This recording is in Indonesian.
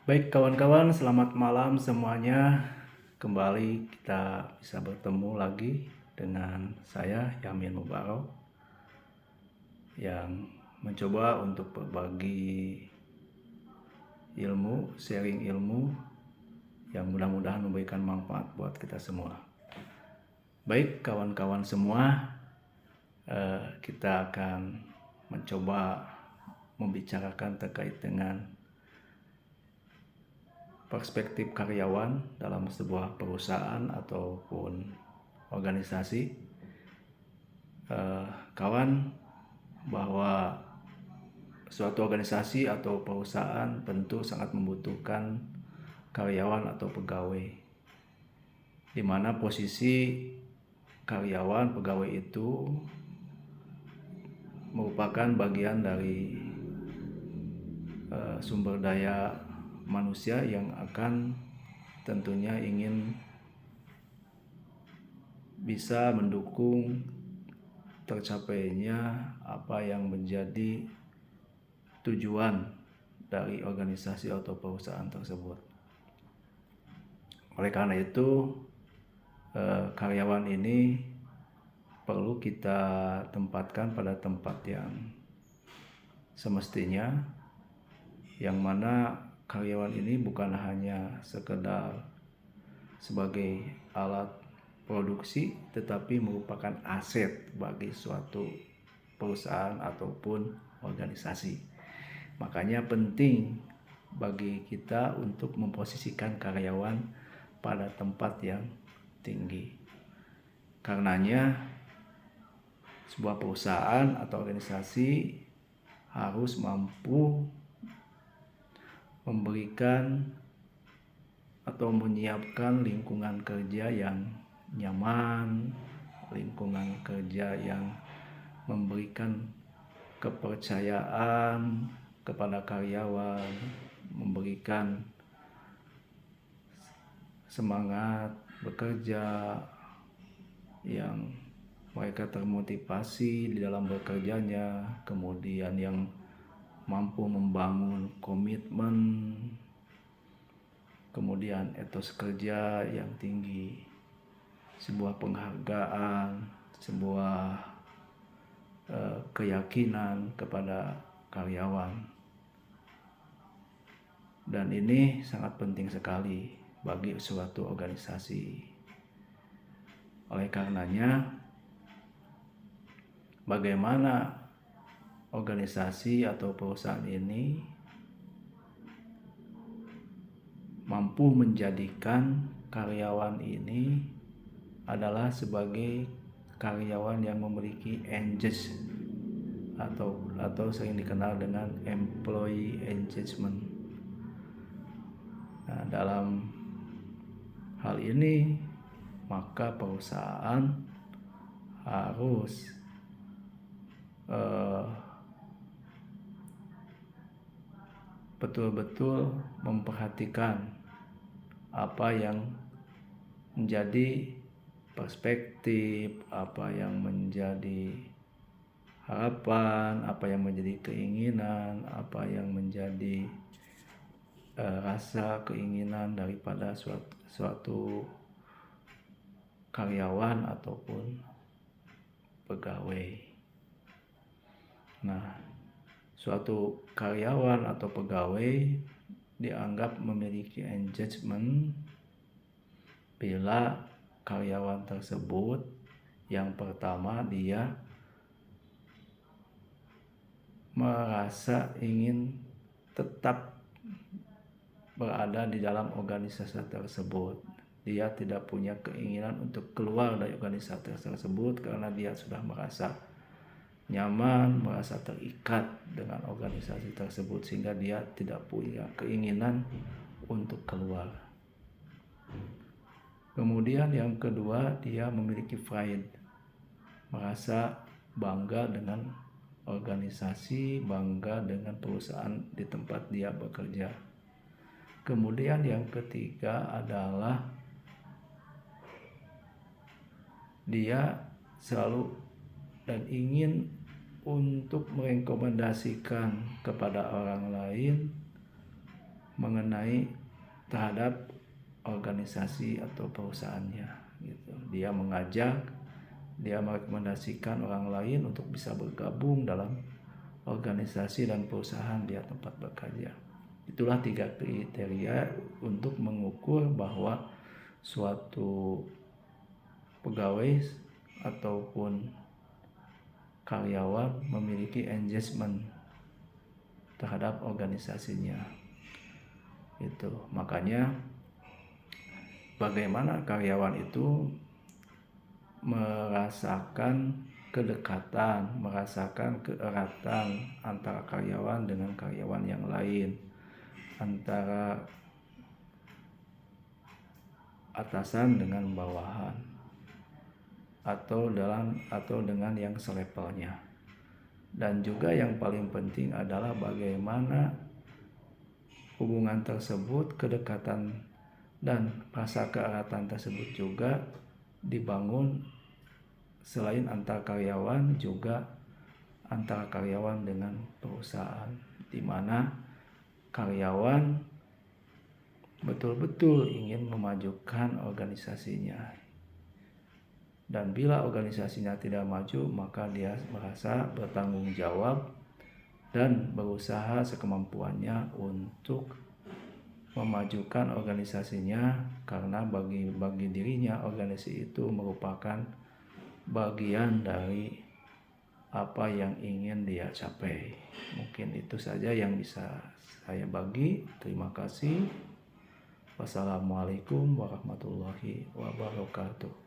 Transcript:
Baik kawan-kawan, selamat malam semuanya. Kembali kita bisa bertemu lagi dengan saya Yamin Mubarok yang mencoba untuk berbagi ilmu, sharing ilmu yang mudah-mudahan memberikan manfaat buat kita semua. Baik kawan-kawan semua, kita akan mencoba membicarakan terkait dengan perspektif karyawan dalam sebuah perusahaan ataupun organisasi. Kawan, bahwa suatu organisasi atau perusahaan tentu sangat membutuhkan karyawan atau pegawai, di mana posisi karyawan pegawai itu merupakan bagian dari sumber daya manusia yang akan tentunya ingin bisa mendukung tercapainya apa yang menjadi tujuan dari organisasi atau perusahaan tersebut. Oleh karena itu, karyawan ini perlu kita tempatkan pada tempat yang semestinya, yang mana karyawan ini bukan hanya sekedar sebagai alat produksi, tetapi merupakan aset bagi suatu perusahaan ataupun organisasi. Makanya penting bagi kita untuk memposisikan karyawan pada tempat yang tinggi. Karenanya sebuah perusahaan atau organisasi harus mampu memberikan atau menyiapkan lingkungan kerja yang nyaman, lingkungan kerja yang memberikan kepercayaan kepada karyawan, memberikan semangat bekerja yang mereka termotivasi di dalam bekerjanya, kemudian yang mampu membangun komitmen, kemudian etos kerja yang tinggi, sebuah penghargaan, sebuah keyakinan kepada karyawan. Dan ini sangat penting sekali bagi suatu organisasi. Oleh karenanya, bagaimana organisasi atau perusahaan ini mampu menjadikan karyawan ini adalah sebagai karyawan yang memiliki engage atau sering dikenal dengan employee engagement. Nah, dalam hal ini maka perusahaan harus betul-betul memperhatikan apa yang menjadi perspektif, apa yang menjadi harapan, apa yang menjadi keinginan, apa yang menjadi rasa keinginan daripada suatu karyawan ataupun pegawai. Nah, suatu karyawan atau pegawai dianggap memiliki engagement bila karyawan tersebut yang pertama dia merasa ingin tetap berada di dalam organisasi tersebut. Dia tidak punya keinginan untuk keluar dari organisasi tersebut karena dia sudah merasa nyaman, merasa terikat dengan organisasi tersebut, sehingga dia tidak punya keinginan untuk keluar. Kemudian yang kedua, dia memiliki pride, merasa bangga dengan organisasi, bangga dengan perusahaan di tempat dia bekerja. Kemudian yang ketiga adalah dia selalu dan ingin untuk merekomendasikan kepada orang lain mengenai terhadap organisasi atau perusahaannya gitu. Dia mengajak, dia merekomendasikan orang lain untuk bisa bergabung dalam organisasi dan perusahaan dia tempat bekerja. Itulah 3 kriteria untuk mengukur bahwa suatu pegawai ataupun karyawan memiliki engagement terhadap organisasinya. Itu makanya bagaimana karyawan itu merasakan kedekatan, merasakan keeratan antara karyawan dengan karyawan yang lain, antara atasan dengan bawahan, atau dengan yang selevelnya. Dan juga yang paling penting adalah bagaimana hubungan tersebut, kedekatan dan rasa keeratan tersebut juga dibangun selain antar karyawan juga antara karyawan dengan perusahaan, di mana karyawan betul-betul ingin memajukan organisasinya. Dan bila organisasinya tidak maju, maka dia merasa bertanggung jawab dan berusaha sekemampuannya untuk memajukan organisasinya, karena bagi dirinya organisasi itu merupakan bagian dari apa yang ingin dia capai. Mungkin itu saja yang bisa saya bagi. Terima kasih. Wassalamualaikum warahmatullahi wabarakatuh.